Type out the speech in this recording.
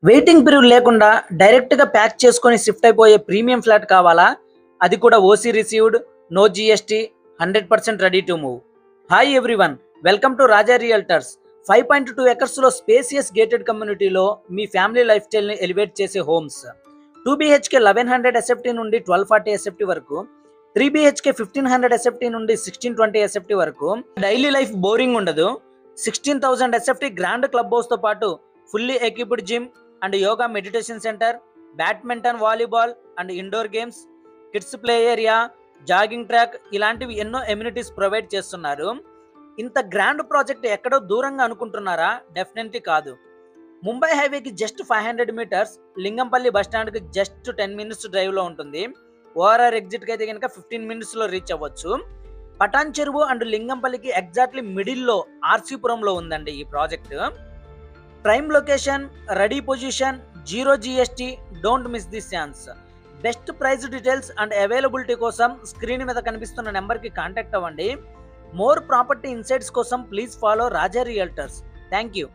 Waiting period లేకుండా డైరెక్ట్‌గా pack చేసుకొని షిఫ్ట్ అయిపోయే ప్రీమియం ఫ్లాట్ కావాలా? అది కూడా OC received, no GST, 100% ready to move. Hi everyone, welcome to Raja realtors. 5.2 ఎకర్స్‌లో స్పేసియస్ గేటెడ్ కమ్యూనిటీలో మీ ఫ్యామిలీ లైఫ్ స్టైల్‌ని ఎలివేట్ చేసే హోమ్స్. 2 బీహెచ్‌కే 1100 ఎస్ఎఫ్టీ నుండి 1240 ఎస్ఎఫ్టీ వరకు, 3 బీహెచ్‌కే 1500 ఎస్ఎఫ్టీ నుండి 1620 ఎస్ఎఫ్టీ వరకు. డైలీ లైఫ్ బోరింగ్ ఉండదు. 16,000 ఎస్ఎఫ్టీ గ్రాండ్ క్లబ్ హౌస్‌తో పాటు fully equipped gym and yoga meditation centre, badminton, volleyball and indoor games, kids play area, jogging track ఇలాంటివి ఎన్నో ఎమ్యూనిటీస్ ప్రొవైడ్ చేస్తున్నారు. ఇంత గ్రాండ్ ప్రాజెక్ట్ ఎక్కడో దూరంగా అనుకుంటున్నారా? డెఫినెట్లీ కాదు. ముంబై హైవేకి జస్ట్ 500 మీటర్స్, లింగంపల్లి బస్ స్టాండ్కి జస్ట్ 10 మినిట్స్ డ్రైవ్లో ఉంటుంది. ఓఆర్ఆర్ ఎగ్జిట్కి అయితే కనుక 15 మినిట్స్లో రీచ్ అవ్వచ్చు. పటాన్ చెరువు అండ్ లింగంపల్లికి ఎగ్జాక్ట్లీ మిడిల్లో ఆర్సీపురంలో ఉందండి ఈ project. Prime location, ready position, zero GST, don't miss this chance. Best price details and availability కోసం స్క్రీన్ మీద కనిపిస్తున్న నెంబర్కి కాంటాక్ట్ అవ్వండి. మోర్ ప్రాపర్టీ ఇన్సైట్స్ కోసం please follow Raja realtors. Thank you.